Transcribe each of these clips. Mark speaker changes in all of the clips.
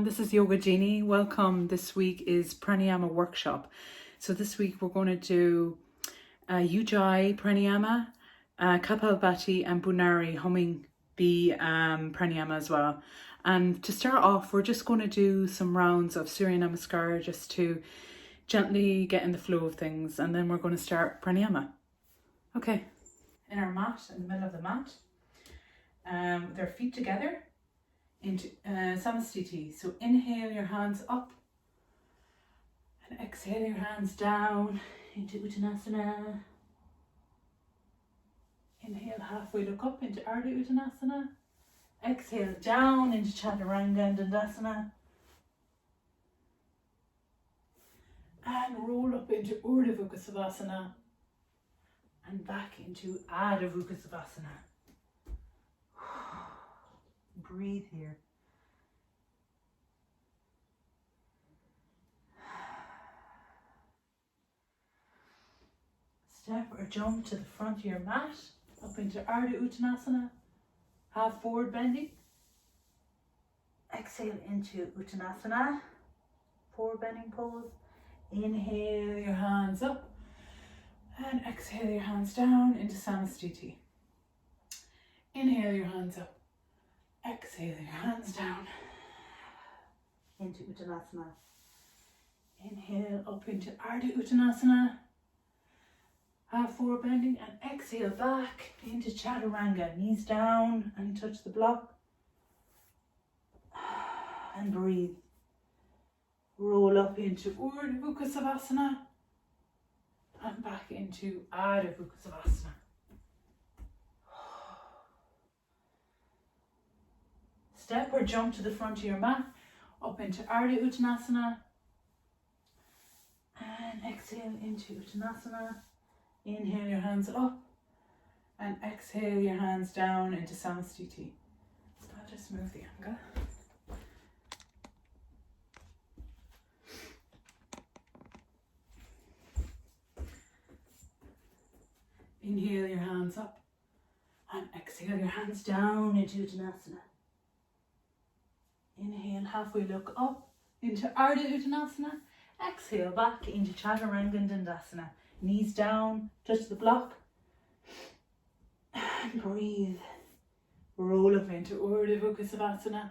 Speaker 1: everyone, this is Yoga Jeannie. Welcome. This week is pranayama workshop. So this week we're going to do ujjayi pranayama, Kapalbhati and bhramari humming B pranayama as well. And to start off, we're just going to do some rounds of Surya Namaskar just to gently get in the flow of things, and then we're going to start pranayama. Okay, in our mat, in the middle of the mat, with our feet together into samasthiti. So inhale your hands up and exhale your hands down into uttanasana. Inhale, halfway look up into ardha uttanasana. Exhale down into chaturanga and dandasana. And roll up into urdhva mukha and back into adha mukha. Breathe here. Step or jump to the front of your mat, up into ardha uttanasana, half forward bending. Exhale into uttanasana, forward bending pose. Inhale your hands up and exhale your hands down into samasthiti. Inhale your hands up. Exhale your hands down into uttanasana. Inhale up into ardha uttanasana, half forward bending, and exhale back into chaturanga. Knees down and touch the block. And breathe. Roll up into urdhva mukha and back into adha mukha. Step or jump to the front of your mat, up into ardha uttanasana, and exhale into uttanasana. Inhale your hands up and exhale your hands down into samasthiti. So I'll just move the angle. Inhale your hands up and exhale your hands down into uttanasana. Inhale, halfway look up into ardha uttanasana. Exhale back into chaturanga and dandasana. Knees down, touch the block. And breathe. Roll up into urdhva mukha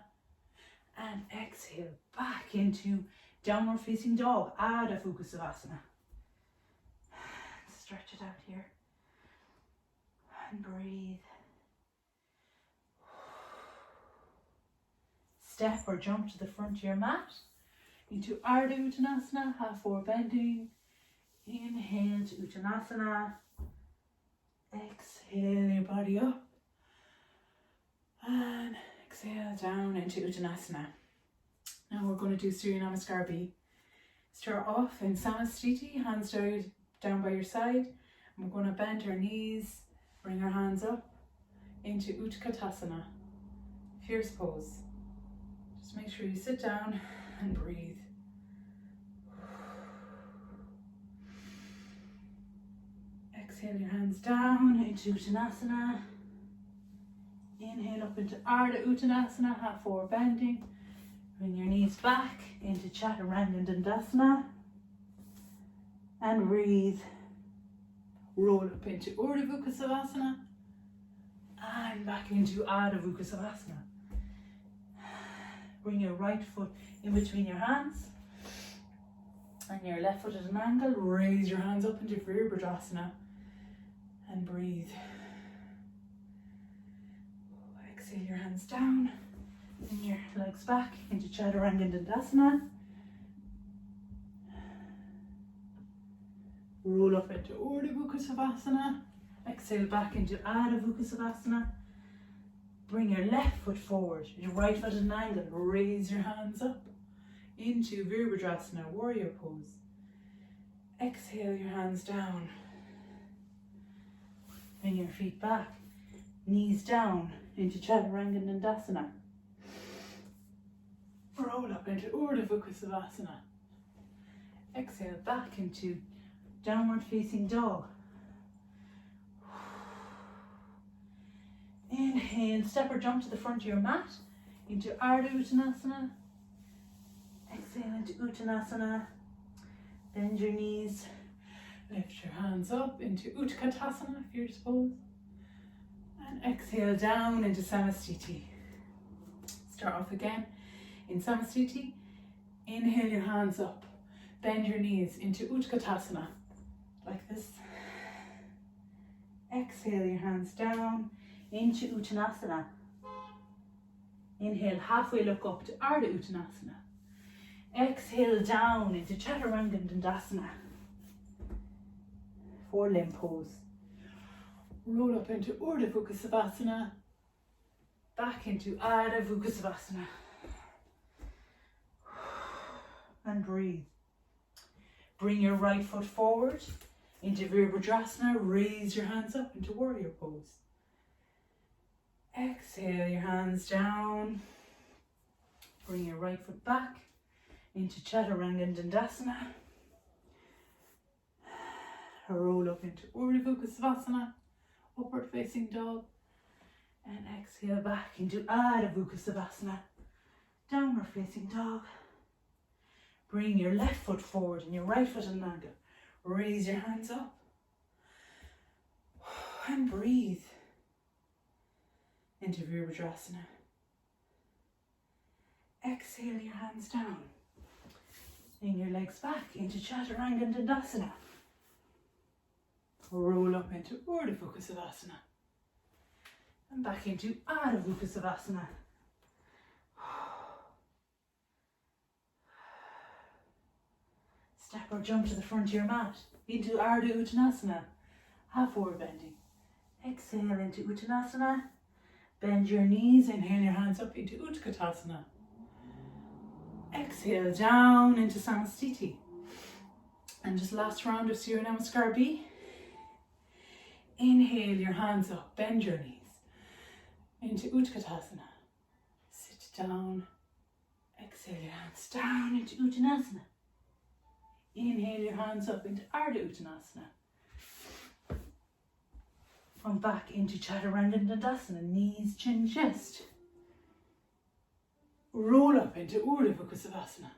Speaker 1: and exhale back into downward facing dog, adha mukha. Stretch it out here. And breathe. Step or jump to the front of your mat into ardha uttanasana, half forward bending. Inhale to uttanasana. Exhale your body up. And exhale down into uttanasana. Now we're going to do Surya Namaskar B. Start off in samasthiti, hands down by your side. And we're going to bend our knees, bring our hands up into utkatasana, fierce pose. Just make sure you sit down and breathe. Exhale your hands down into uttanasana. Inhale up into ardha uttanasana, half forward bending. Bring your knees back into chaturanga and dandasana. And breathe. Roll up into urdhva mukha and back into adha mukha. Bring your right foot in between your hands and your left foot at an angle. Raise your hands up into Virabhadrasana and breathe. Exhale your hands down. Bring your legs back into Chaturanga and Dandasana. Roll up into Urdhva Mukha. Exhale back into Adha Mukha. Bring your left foot forward, your right foot at an angle. Raise your hands up into Virabhadrasana, warrior pose. Exhale your hands down. Bring your feet back, knees down into Chaturanga and Dandasana. Roll up into Urdhva Mukha. Exhale back into downward facing dog. Inhale, step or jump to the front of your mat into Ardha Uttanasana. Exhale into Uttanasana. Bend your knees. Lift your hands up into Utkatasana if you're disposed. And exhale down into Samastiti. Start off again in Samastiti. Inhale your hands up. Bend your knees into Utkatasana. Like this. Exhale your hands down into Uttanasana. Inhale, halfway look up to Ardha Uttanasana. Exhale down into Chaturanga Dandasana. Four limb pose. Roll up into Urdhva Savasana. Back into Adha Savasana. And breathe. Bring your right foot forward into Virabhadrasana. Raise your hands up into warrior pose. Exhale your hands down. Bring your right foot back into Chaturanga Dandasana. Roll up into Urdhva Savasana, upward facing dog. And exhale back into Adha Savasana, downward facing dog. Bring your left foot forward and your right foot in an angle. Raise your hands up. And breathe into Virabhadrasana. Exhale your hands down. Bring your legs back into Chaturanga Dandasana. Roll up into Urdhva Savasana. And back into Adha Savasana. Step or jump to the front of your mat into Ardha Uttanasana. Half forward bending. Exhale into Uttanasana. Bend your knees. Inhale your hands up into Utkatasana. Exhale down into Samastiti. And just last round of Surya Namaskar B. Inhale your hands up, bend your knees into Utkatasana. Sit down. Exhale your hands down into Uttanasana. Inhale your hands up into Ardha Uttanasana. From back into Chaturanga Dandasana, knees, chin, chest. Roll up into Urdhva Savasana.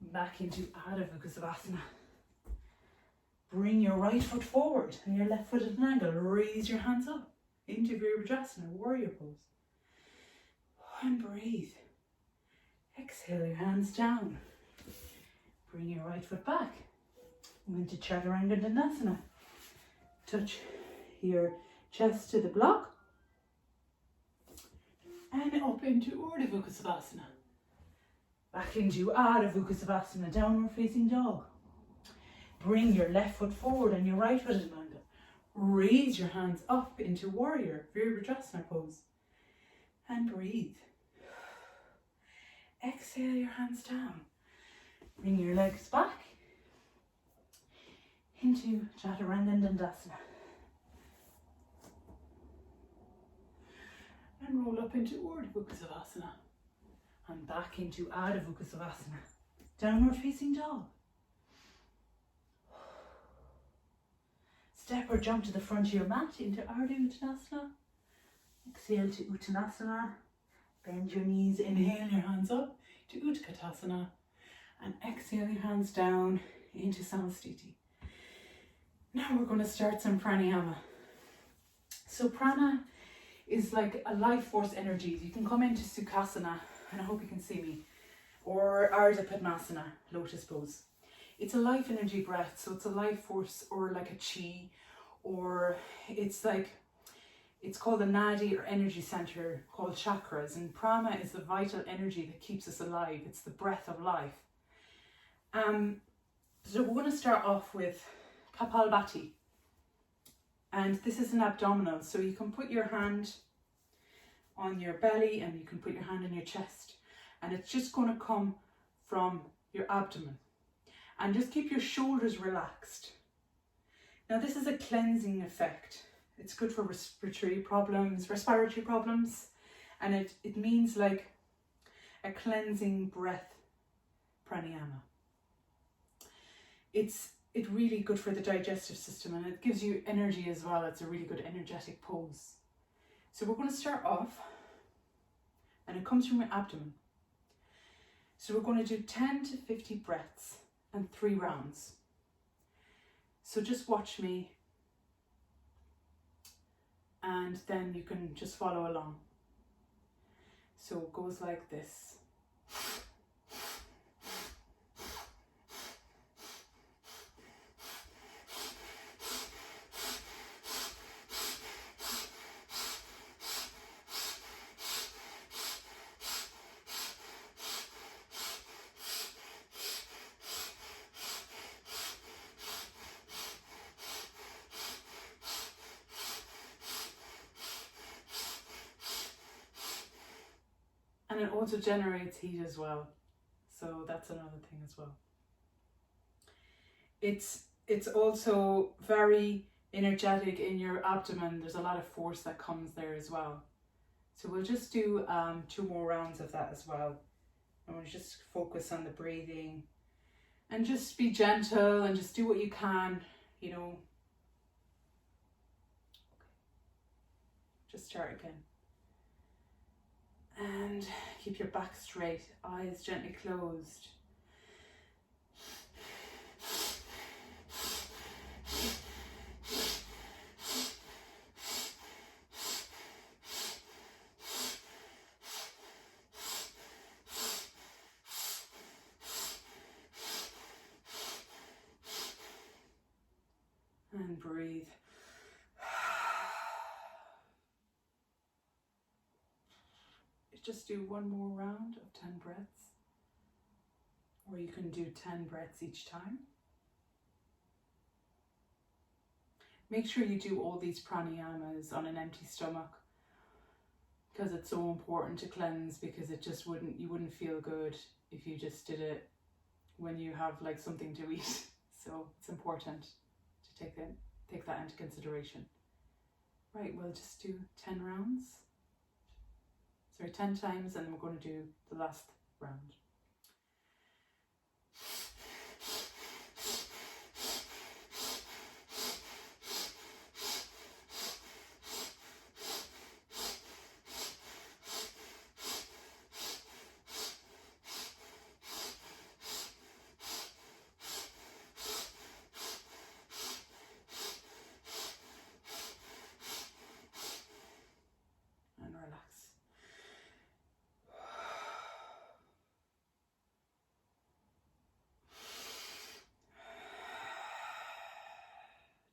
Speaker 1: Back into Adha Savasana. Bring your right foot forward and your left foot at an angle. Raise your hands up into Virabhadrasana, warrior pose. And breathe. Exhale your hands down. Bring your right foot back into Chaturanga Dandasana. Touch your chest to the block. And up into Urdhva Savasana. Back into Adha Savasana, downward facing dog. Bring your left foot forward and your right foot at an angle. Raise your hands up into warrior, Virabhadrasana pose. And breathe. Exhale your hands down. Bring your legs back into Chaturanga Dandasana. And roll up into Urdhva Savasana. And back into Adha Savasana. Downward facing dog. Step or jump to the front of your mat into Ardha Uttanasana. Exhale to Uttanasana. Bend your knees. Inhale your hands up to Utkatasana. And exhale your hands down into Samastiti. Now we're going to start some pranayama. So prana is like a life force energy. You can come into sukhasana, and I hope you can see me, or Ardha Padmasana, lotus pose. It's a life energy breath, so it's a life force or like a chi, or it's called a nadi or energy center called chakras, and prana is the vital energy that keeps us alive. It's the breath of life. So we're going to start off with Kapalbhati, and this is an abdominal, so you can put your hand on your belly and you can put your hand on your chest, and it's just going to come from your abdomen. And just keep your shoulders relaxed. Now this is a cleansing effect. It's good for respiratory problems, and it means like a cleansing breath pranayama. It's really good for the digestive system, and it gives you energy as well. It's a really good energetic pose. So we're going to start off, and it comes from your abdomen. So we're going to do 10 to 50 breaths and 3 rounds. So just watch me and then you can just follow along. So it goes like this. And it also generates heat as well. So that's another thing as well. It's also very energetic in your abdomen. There's a lot of force that comes there as well. So we'll just do 2 more rounds of that as well. And we'll just focus on the breathing and just be gentle and just do what you can, you know. Just start again. And keep your back straight, eyes gently closed. And breathe. Just do 1 more round of 10 breaths, or you can do 10 breaths each time. Make sure you do all these pranayamas on an empty stomach, because it's so important to cleanse, because it just you wouldn't feel good if you just did it when you have like something to eat. So it's important to take that into consideration. Right, we'll just do 10 rounds. Sorry, 10 times, and then we're going to do the last round. And relax.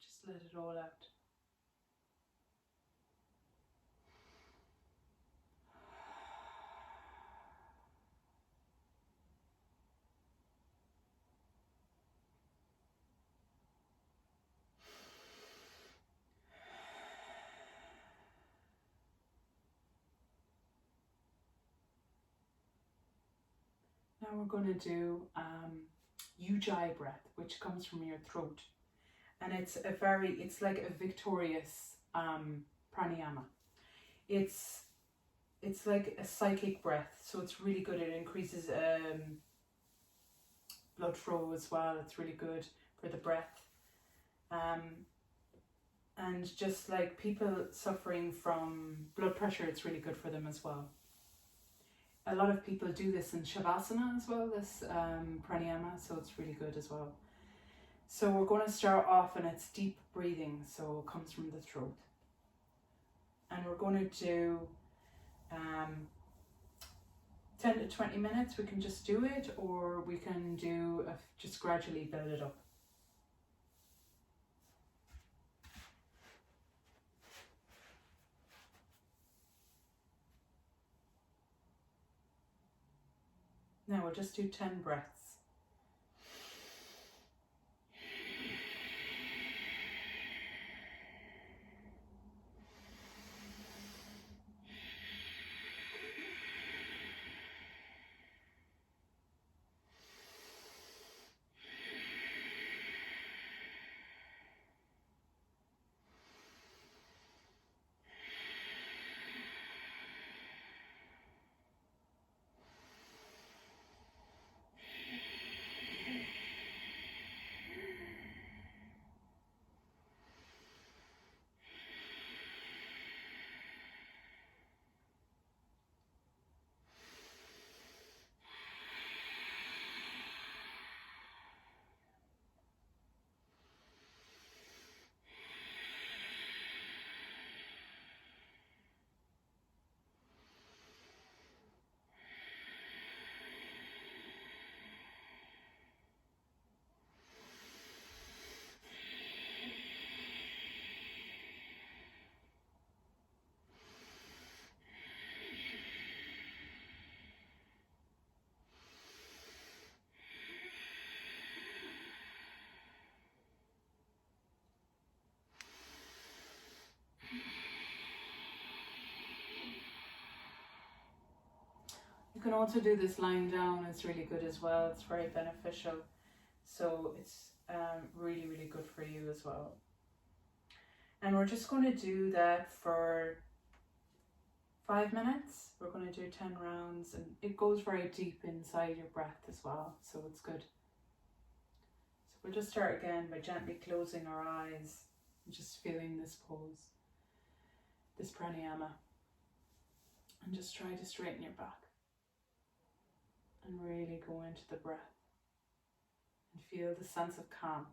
Speaker 1: Just let it all out. Now we're going to do ujjayi breath, which comes from your throat. And it's like a victorious pranayama. It's like a psychic breath, so it's really good. It increases blood flow as well. It's really good for the breath. And just like people suffering from blood pressure, it's really good for them as well. A lot of people do this in shavasana as well, this pranayama, so it's really good as well. So we're going to start off, and it's deep breathing, so it comes from the throat. And we're going to do 10 to 20 minutes. We can just do it, or we can do just gradually build it up. Now we'll just do 10 breaths. You can also do this lying down, it's really good as well, it's very beneficial. So it's really, really good for you as well. And we're just going to do that for 5 minutes. We're going to do 10 rounds, and it goes very deep inside your breath as well, so it's good. So we'll just start again by gently closing our eyes and just feeling this pose, this pranayama. And just try to straighten your back and really go into the breath and feel the sense of calm.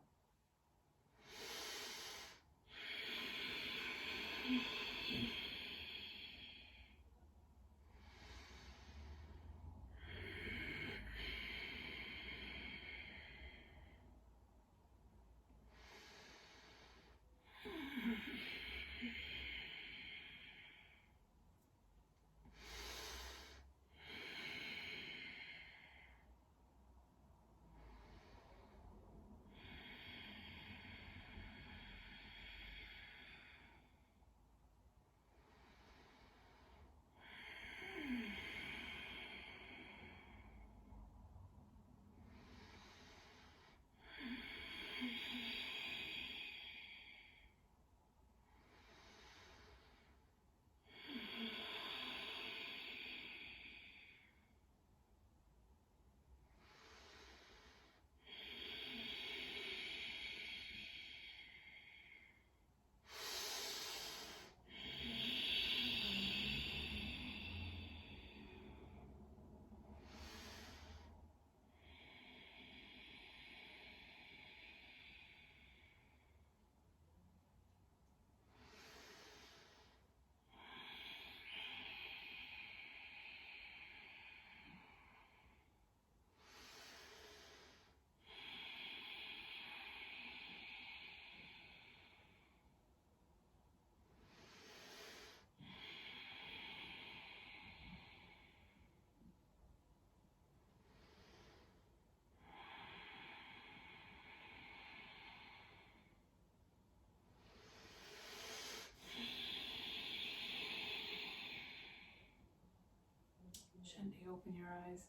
Speaker 1: Gently open your eyes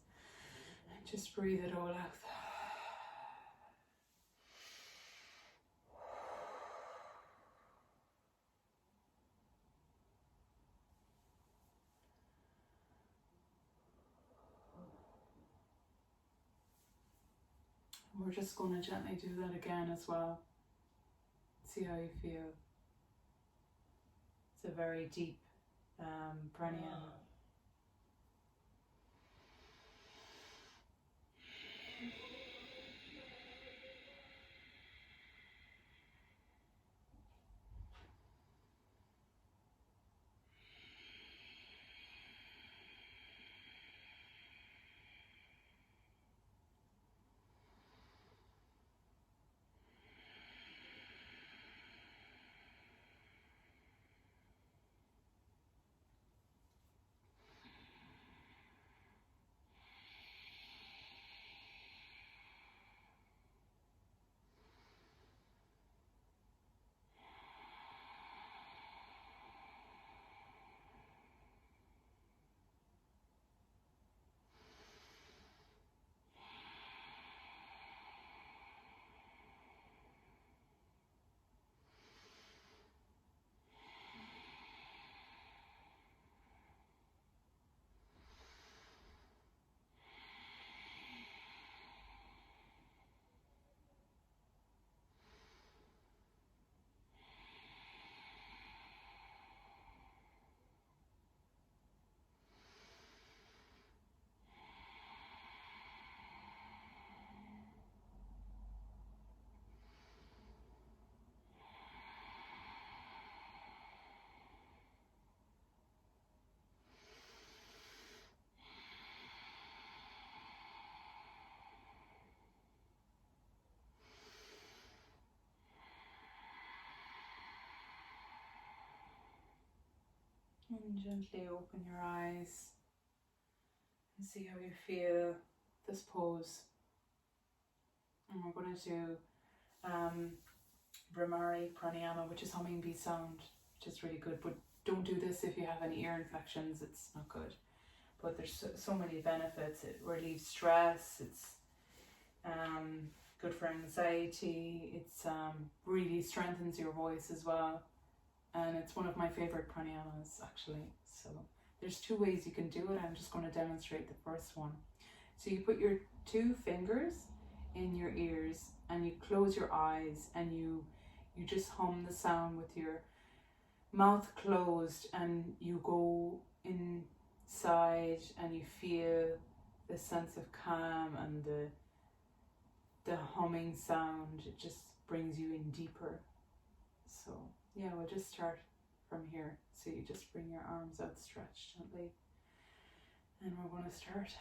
Speaker 1: and just breathe it all out. And we're just going to gently do that again as well. See how you feel. It's a very deep pranayama. And gently open your eyes and see how you feel this pose. And we're going to do bhramari pranayama, which is humming bee sound, which is really good. But don't do this if you have any ear infections, it's not good. but there's so many benefits. It relieves stress, it's good for anxiety, it's really strengthens your voice as well, and it's one of my favorite pranayamas actually. So there's 2 ways you can do it. I'm just going to demonstrate the first one. So you put your 2 fingers in your ears and you close your eyes and you just hum the sound with your mouth closed, and you go inside and you feel the sense of calm and the humming sound. It just brings you in deeper. So yeah, we'll just start from here. So you just bring your arms outstretched gently, and we're going to start.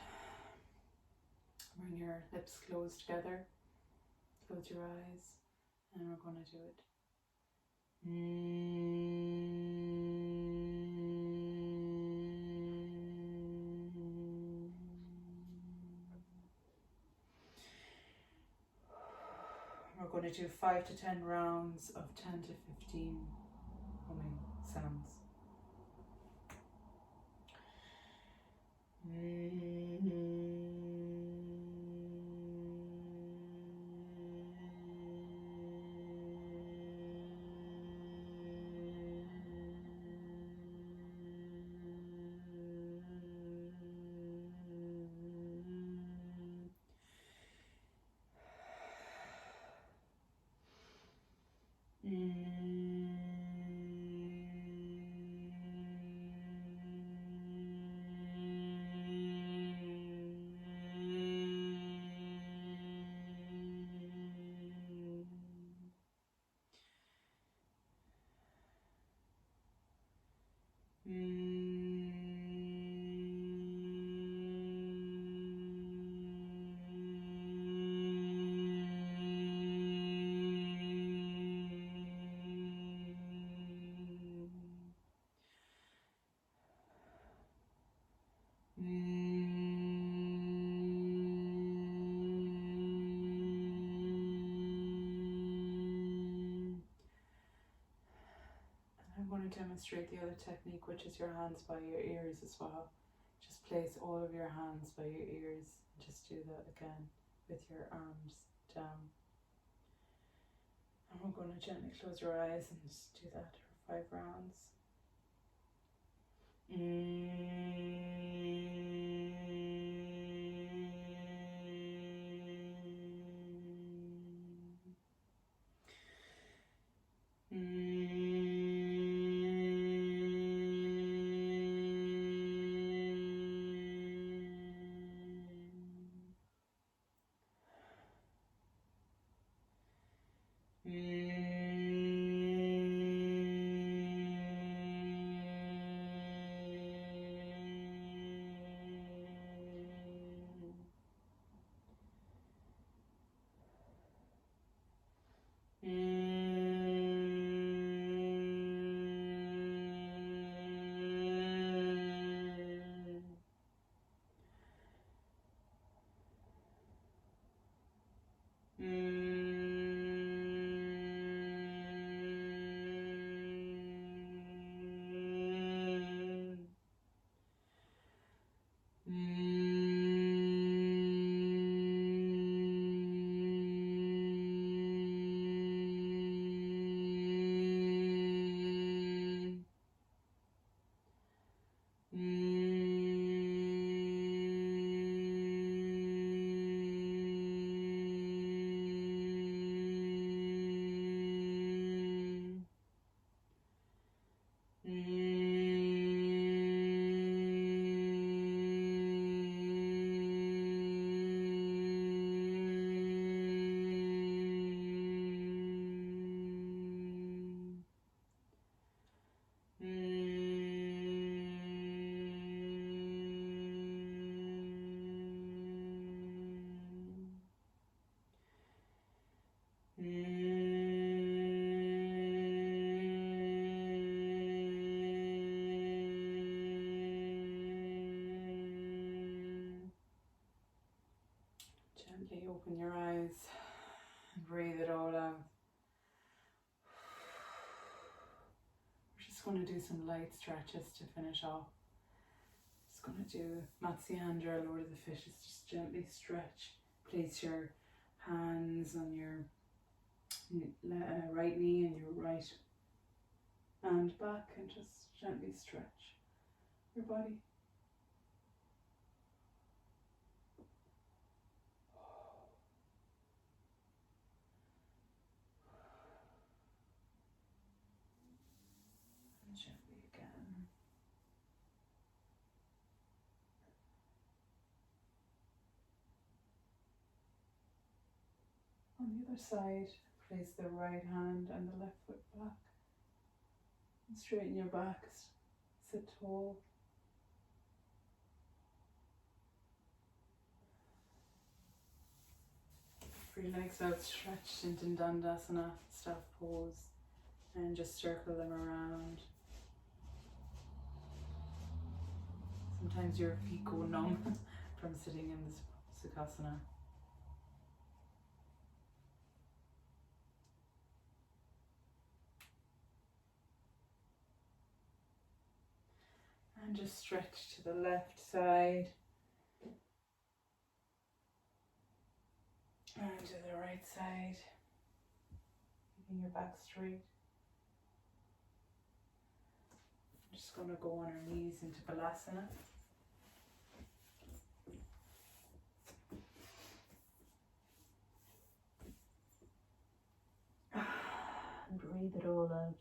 Speaker 1: Bring your lips closed together, close your eyes, and we're going to do it. We're going to do 5 to 10 rounds of 10 to 15 humming sounds. I'm going to demonstrate the other technique, which is your hands by your ears as well. Just place all of your hands by your ears. Just do that again with your arms down. And we're going to gently close your eyes and just do that for 5 rounds. Gently open your eyes and breathe it all out. We're just going to do some light stretches to finish off. Just going to do Matsyendra, Lord of the Fishes. Just gently stretch. Place your hands on your right knee and your right hand back, and just gently stretch your body. And gently again. On the other side, place the right hand and the left foot back. And straighten your back, sit tall. Bring your legs out stretched into dandasana, staff pose, and just circle them around. Sometimes your feet go numb from sitting in this sukhasana. And just stretch to the left side and to the right side, keeping your back straight. I'm just going to go on our knees into Balasana. And breathe it all out.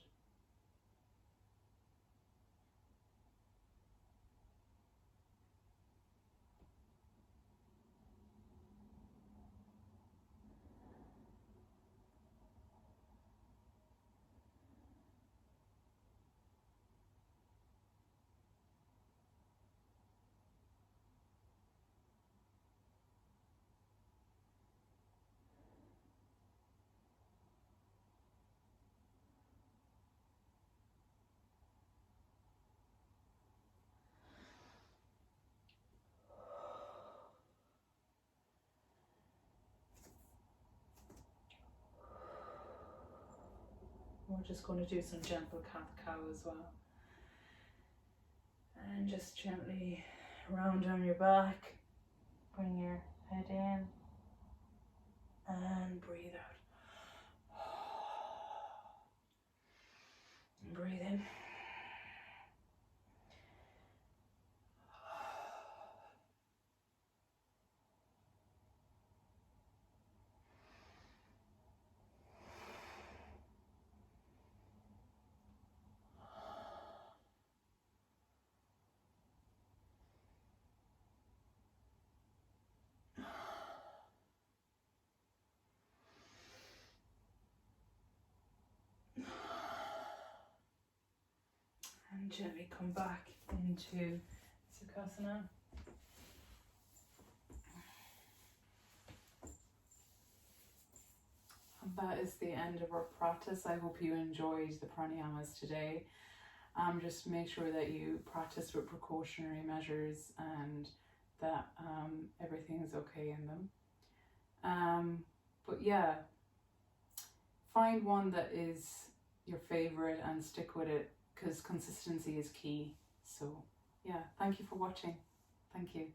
Speaker 1: We're just going to do some gentle cat-cow as well. And just gently round down your back. Bring your head in and breathe out. And breathe in. And gently come back into sukhasana. And that is the end of our practice. I hope you enjoyed the pranayamas today. Just make sure that you practice with precautionary measures and that everything is okay in them. But yeah, find one that is your favorite and stick with it, because consistency is key. So yeah, thank you for watching. Thank you.